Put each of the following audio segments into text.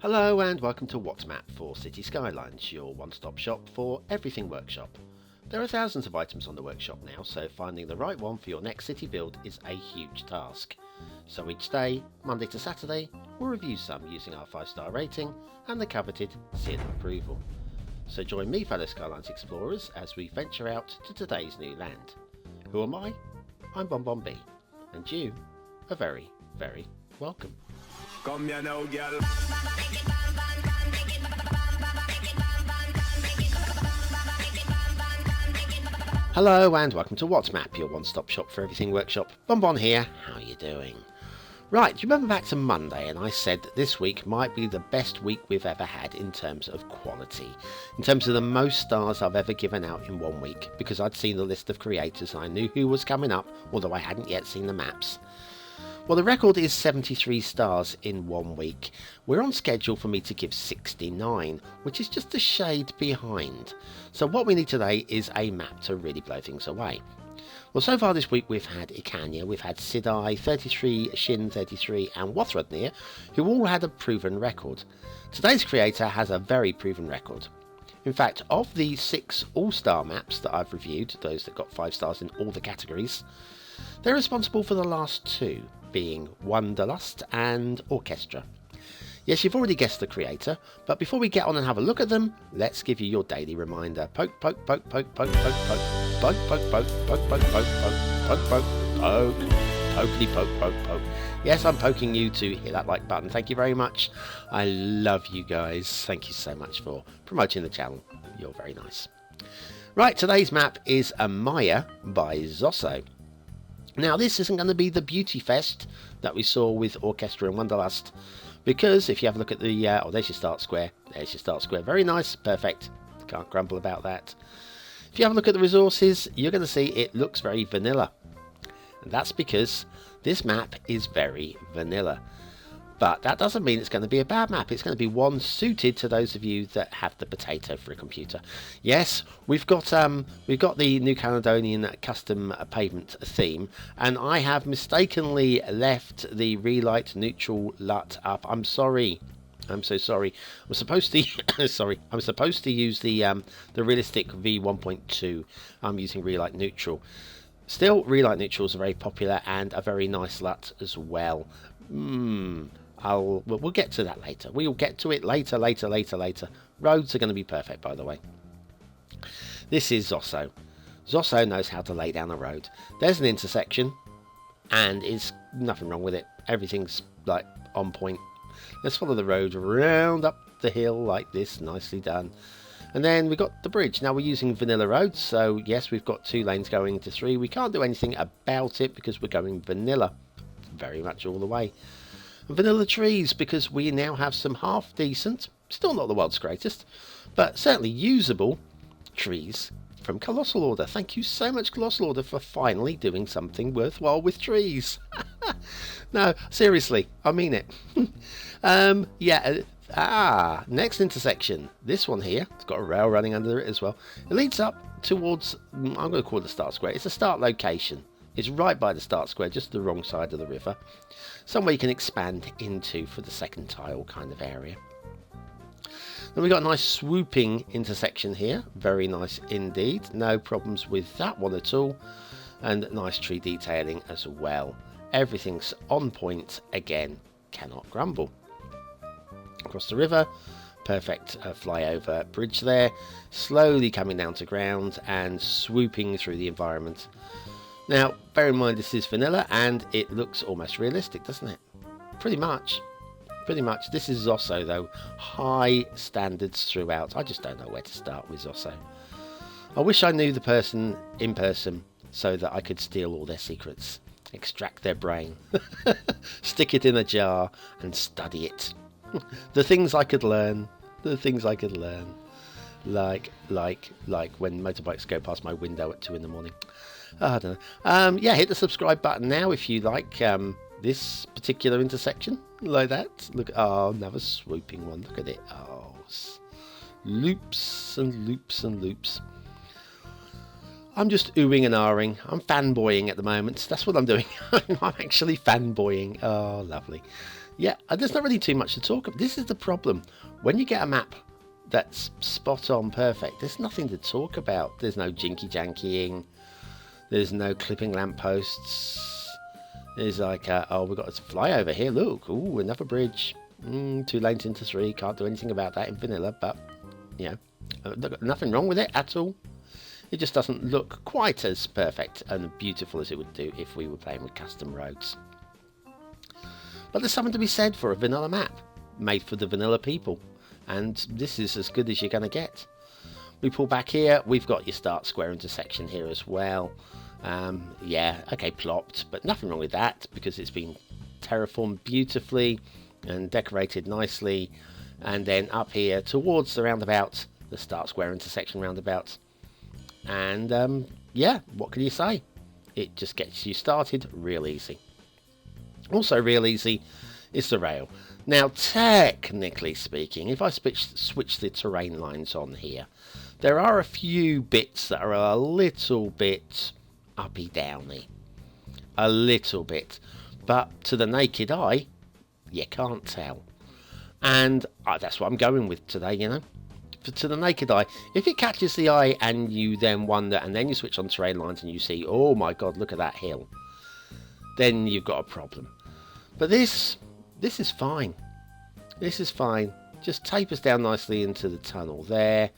Hello and welcome to What's Map for Cities Skylines, your one-stop shop for everything workshop. There are thousands of items on the workshop now, so finding the right one for your next city build is a huge task. So each day, Monday to Saturday, we'll review some using our 5-star rating and the coveted seal of approval. So join me, fellow Skylines explorers, as we venture out to today's new land. Who am I? I'm BonBonB, and you are very, very welcome. Come here now, girl. Hello and welcome to What's Map, your one-stop shop for everything workshop. BonBon here, how are you doing? Right, do you remember back to Monday and I said that this week might be the best week we've ever had in terms of quality, in terms of the most stars I've ever given out in one week, because I'd seen the list of creators and I knew who was coming up, although I hadn't yet seen the maps. Well, the record is 73 stars in 1 week. We're on schedule for me to give 69, which is just a shade behind. So what we need today is a map to really blow things away. Well, so far this week we've had Ikanya, we've had Sidai, 33, Shin 33 and Wathrudnir, who all had a proven record. Today's creator has a very proven record. In fact, of the 6 all-star maps that I've reviewed, those that got 5 stars in all the categories, they're responsible for the last 2, being Wanderlust and Orchestra. Yes, you've already guessed the creator, but before we get on and have a look at them, let's give you your daily reminder. Poke, poke, poke, poke, poke, poke, poke, poke, poke, poke, poke, poke, poke, poke, poke, poke, poke, pokey poke, poke, poke. Yes, I'm poking you to hit that like button. Thank you very much. I love you guys. Thank you so much for promoting the channel. You're very nice. Right, today's map is Amaya by Zosso. Now, this isn't going to be the beauty fest that we saw with Orchestra and Wanderlust, because if you have a look at the, oh, there's your start square, there's your start square, very nice, perfect, can't grumble about that. If you have a look at the resources, you're going to see it looks very vanilla, and that's because this map is very vanilla. But that doesn't mean it's going to be a bad map. It's going to be one suited to those of you that have the potato for a computer. Yes, we've got the New Caledonian custom pavement theme, and I have mistakenly left the relight neutral LUT up. I'm sorry. I'm so sorry. I'm supposed to sorry. I'm supposed to use the realistic V1.2. I'm using relight neutral. Still, relight neutrals are very popular and a very nice LUT as well. We'll get to that later. We'll get to it later. Roads are going to be perfect, by the way. This is Zosso. Zosso knows how to lay down a road. There's an intersection, and it's nothing wrong with it. Everything's like on point. Let's follow the road round up the hill like this. Nicely done. And then we've got the bridge. Now we're using vanilla roads, so yes, we've got 2 lanes going to 3. We can't do anything about it because we're going vanilla very much all the way. Vanilla trees, because we now have some half decent, still not the world's greatest, but certainly usable trees from Colossal Order. Thank you so much, Colossal Order, for finally doing something worthwhile with trees. No, seriously, I mean it. Next intersection. This one here, it's got a rail running under it as well. It leads up towards, I'm going to call it the start square. It's a start location. It's right by the start square, just the wrong side of the river. Somewhere you can expand into for the second tile kind of area. Then we've got a nice swooping intersection here. Very nice indeed. No problems with that one at all. And nice tree detailing as well. Everything's on point again. Cannot grumble. Across the river. Perfect flyover bridge there. Slowly coming down to ground and swooping through the environment. Now, bear in mind this is vanilla and it looks almost realistic, doesn't it? Pretty much. This is Zosso though. High standards throughout. I just don't know where to start with Zosso. I wish I knew the person in person so that I could steal all their secrets. Extract their brain. Stick it in a jar and study it. The things I could learn. Like when motorbikes go past my window at 2 in the morning. I don't know. Yeah, hit the subscribe button now if you like this particular intersection. Like that. Look, oh, another swooping one. Look at it. Oh, loops and loops and loops. I'm just oohing and ahhing. I'm fanboying at the moment. That's what I'm doing. I'm actually fanboying. Oh, lovely. Yeah, there's not really too much to talk about. This is the problem. When you get a map that's spot on perfect, there's nothing to talk about. There's no jinky jankying. There's no clipping lampposts. There's like, oh, we've got a flyover here. Look, ooh, another bridge. 2 lanes into 3. Can't do anything about that in vanilla, but, you know, nothing wrong with it at all. It just doesn't look quite as perfect and beautiful as it would do if we were playing with custom roads. But there's something to be said for a vanilla map, made for the vanilla people. And this is as good as you're going to get. We pull back here, we've got your start square intersection here as well. Yeah, okay, plopped, but nothing wrong with that because it's been terraformed beautifully and decorated nicely. And then up here towards the roundabout, the start square intersection roundabout. And yeah, what can you say? It just gets you started real easy. Also real easy is the rail. Now, technically speaking, if I switch the terrain lines on here, there are a few bits that are a little bit uppy downy. A little bit. But to the naked eye, you can't tell. And that's what I'm going with today, you know. To the naked eye, if it catches the eye and you then wonder, and then you switch on terrain lines and you see, oh my god, look at that hill, then you've got a problem. But this is fine. This is fine. Just tapers down nicely into the tunnel there,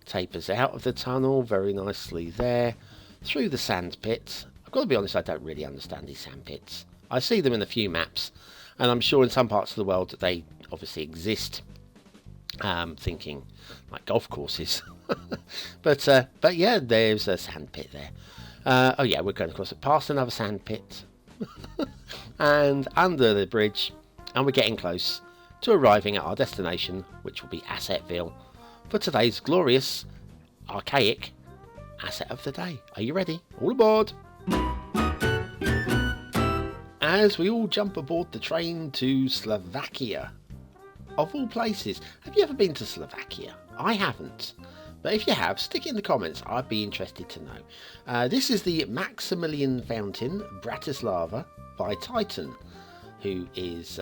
tapers out of the tunnel very nicely there, through the sand pits. I've got to be honest, I don't really understand these sand pits. I see them in a few maps, and I'm sure in some parts of the world that they obviously exist. Thinking like golf courses. but yeah, there's a sand pit there. Oh yeah, we're going across it past another sand pit and under the bridge, and we're getting close to arriving at our destination, which will be Assetville, for today's glorious archaic asset of the day. Are you ready? All aboard! As we all jump aboard the train to Slovakia. Of all places, have you ever been to Slovakia? I haven't. But if you have, stick it in the comments. I'd be interested to know. This is the Maximilian Fountain, Bratislava, by Titan, who is,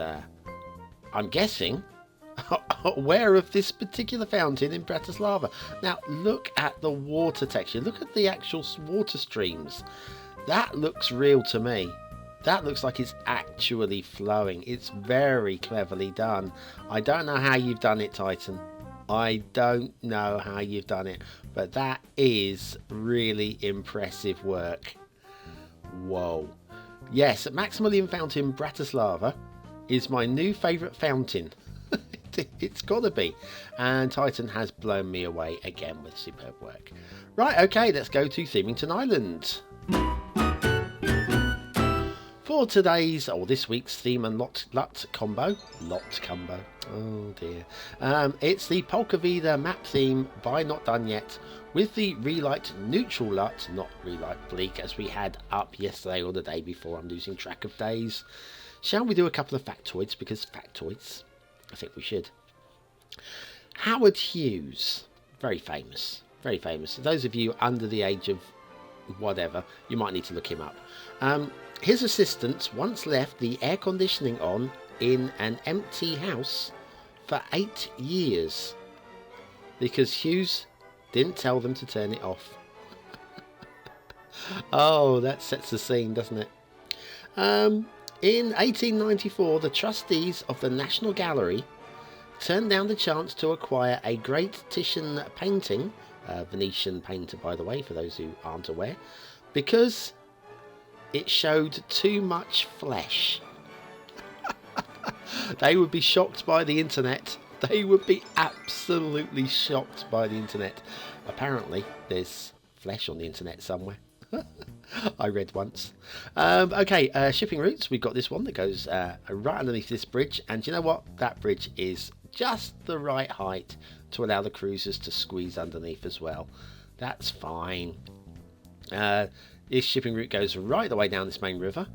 I'm guessing, aware of this particular fountain in Bratislava. Now, look at the water texture. Look at the actual water streams. That looks real to me. That looks like it's actually flowing. It's very cleverly done. I don't know how you've done it, Titan. I don't know how you've done it. But that is really impressive work. Whoa. Yes, Maximilian Fountain Bratislava is my new favourite fountain. It's got to be. And Titan has blown me away again with superb work. Right, okay, let's go to Themington Island. For today's, or this week's theme and LUT combo, oh dear, it's the Polka Vida map theme by Not Done Yet, with the Relight Neutral LUT, not Relight Bleak, as we had up yesterday or the day before. I'm losing track of days. Shall we do a couple of factoids, because factoids, I think we should. Howard Hughes, very famous, very famous. Those of you under the age of whatever, you might need to look him up. His assistants once left the air conditioning on in an empty house for 8 years because Hughes didn't tell them to turn it off. Oh, that sets the scene, doesn't it? In 1894, the trustees of the National Gallery turned down the chance to acquire a great Titian painting, Venetian painter by the way, for those who aren't aware, because it showed too much flesh. They would be shocked by the internet. They would be absolutely shocked by the internet. Apparently, there's flesh on the internet somewhere. I read once. Okay, shipping routes. We've got this one that goes right underneath this bridge. And do you know what? That bridge is just the right height to allow the cruisers to squeeze underneath as well. That's fine. This shipping route goes right the way down this main river,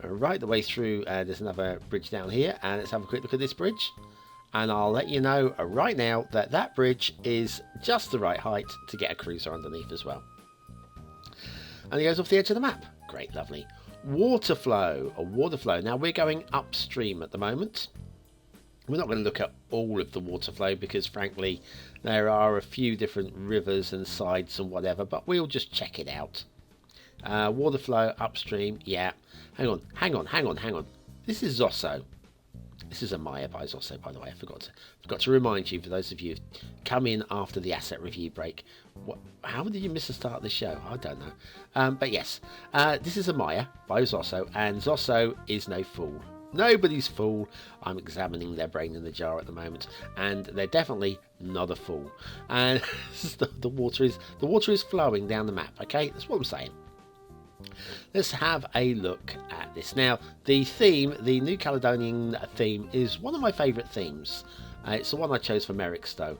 right the way through. There's another bridge down here, and let's have a quick look at this bridge, and I'll let you know right now that that bridge is just the right height to get a cruiser underneath as well. and it goes off the edge of the map. Great, lovely. Water flow, a water flow. Now we're going upstream at the moment. We're not going to look at all of the water flow because frankly there are a few different rivers and sides and whatever, but we'll just check it out. Water flow upstream, yeah. Hang on. This is Zosso. This is Amaya by Zosso, by the way. I forgot to remind you, for those of you who come in after the asset review break. How did you miss the start of the show? I don't know. But yes, this is Amaya by Zosso, and Zosso is no fool. Nobody's fool. I'm examining their brain in the jar at the moment, and they're definitely not a fool. And the water is flowing down the map. Okay, that's what I'm saying. Let's have a look at this. Now, the theme, the New Caledonian theme, is one of my favourite themes. It's the one I chose for Merrickstowe.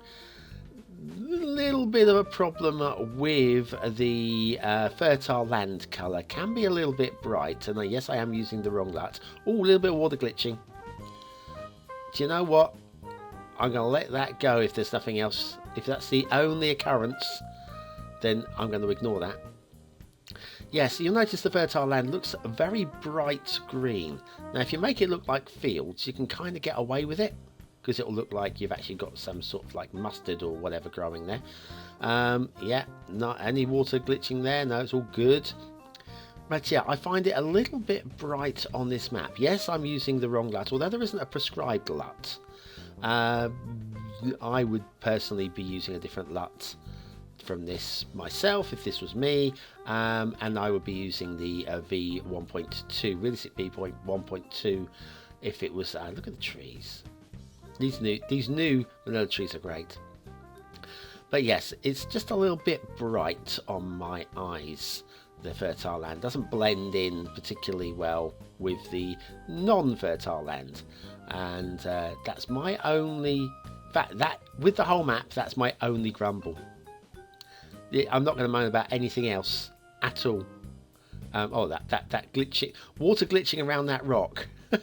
Little bit of a problem with the fertile land colour. Can be a little bit bright, and yes, I am using the wrong LUT. Oh, a little bit of water glitching. Do you know what? I'm going to let that go if there's nothing else. If that's the only occurrence, then I'm going to ignore that. Yes, you'll notice the fertile land looks very bright green. Now, if you make it look like fields, you can kind of get away with it, because it'll look like you've actually got some sort of like mustard or whatever growing there. Yeah, not any water glitching there. No, it's all good. But yeah, I find it a little bit bright on this map. Yes, I'm using the wrong LUT, although there isn't a prescribed LUT. I would personally be using a different LUT from this myself if this was me, and I would be using the V1.2, realistic V1.2 if it was. Look at the trees. These new vanilla trees are great. But yes, it's just a little bit bright on my eyes. The fertile land doesn't blend in particularly well with the non-fertile land, and that's my only that with the whole map. That's my only grumble. I'm not going to moan about anything else at all. That glitching, water glitching around that rock. I'm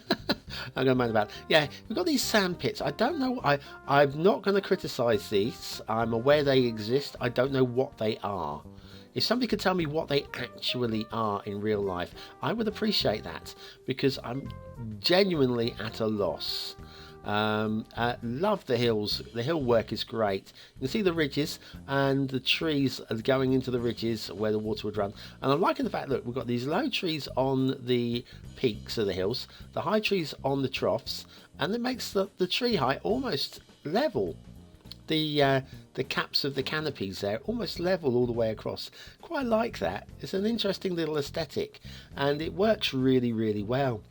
going to moan about. Yeah, we've got these sand pits. I don't know. I'm not going to criticise these. I'm aware they exist. I don't know what they are. If somebody could tell me what they actually are in real life, I would appreciate that, because I'm genuinely at a loss. Love the hills. The hill work is great. You can see the ridges and the trees are going into the ridges where the water would run, and I'm liking the fact, look, we've got these low trees on the peaks of the hills, the high trees on the troughs, and it makes the tree height almost level. The caps of the canopies there almost level all the way across. Quite like that. It's an interesting little aesthetic, and it works really, really well.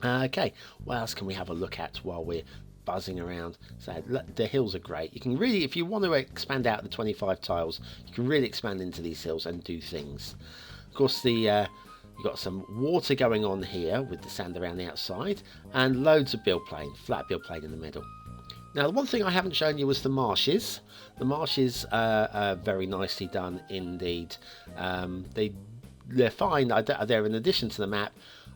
Okay, what else can we have a look at while we're buzzing around? So the hills are great. You can really, if you want to expand out the 25 tiles, you can really expand into these hills and do things. Of course, you've got some water going on here with the sand around the outside, and loads of build plane, flat build plane in the middle. Now, the one thing I haven't shown you was the marshes. The marshes are very nicely done indeed. They're fine. They're in addition to the map.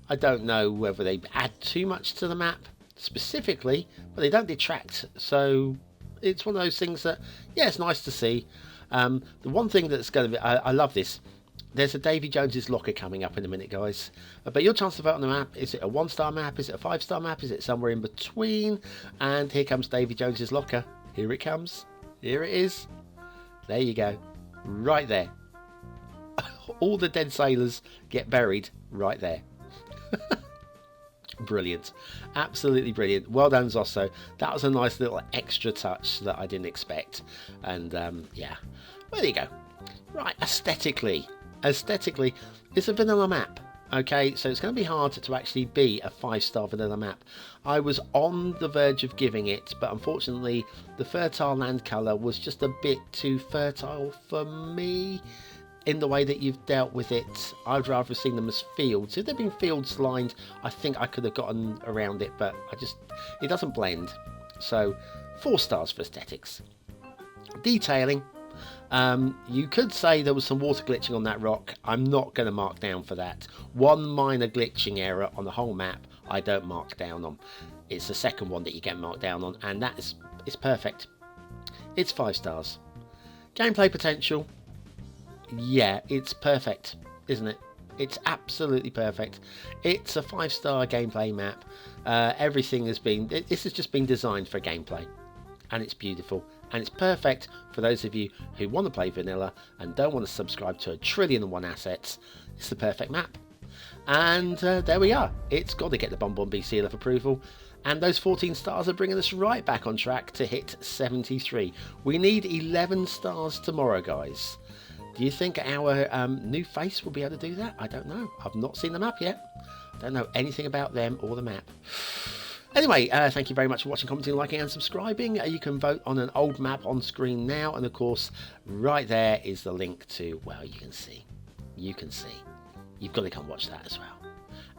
I don't know whether they add too much to the map specifically, but they don't detract. So it's one of those things that, yeah, it's nice to see. The one thing that's going to be, I love this. There's a Davy Jones's locker coming up in a minute, guys. But your chance to vote on the map, is it a 1-star map? Is it a 5-star map? Is it somewhere in between? And here comes Davy Jones's locker. Here it comes. Here it is. There you go. Right there. All the dead sailors get buried right there. Brilliant. Absolutely brilliant. Well done, Zosso. That was a nice little extra touch that I didn't expect. And yeah, well, there you go. Right, aesthetically, it's a vanilla map. Okay, so it's going to be hard to actually be a 5-star vanilla map. I was on the verge of giving it, but unfortunately the fertile land colour was just a bit too fertile for me. In the way that you've dealt with it, I'd rather have seen them as fields. If they'd been fields lined, I think I could have gotten around it, but it doesn't blend. So 4 stars for aesthetics. Detailing, you could say there was some water glitching on that rock. I'm not going to mark down for that. One minor glitching error on the whole map I don't mark down on. It's the second one that you get marked down on, and it's perfect. It's 5 stars. Gameplay potential, Yeah, it's perfect, isn't it? It's absolutely perfect. It's a 5-star gameplay map. Everything has been... This has just been designed for gameplay. And it's beautiful. And it's perfect for those of you who want to play vanilla and don't want to subscribe to 1,000,000,001 assets. It's the perfect map. And there we are. It's got to get the BonBonB seal of approval. And those 14 stars are bringing us right back on track to hit 73. We need 11 stars tomorrow, guys. Do you think our new face will be able to do that? I don't know. I've not seen the map yet. I don't know anything about them or the map. Anyway, thank you very much for watching, commenting, liking and subscribing. You can vote on an old map on screen now. And of course, right there is the link to, well, you can see. You can see. You've got to come watch that as well.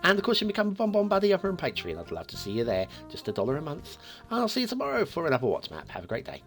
And of course, you can become a BonBon buddy over on Patreon. I'd love to see you there. Just $1 a month. And I'll see you tomorrow for another What's Map. Have a great day.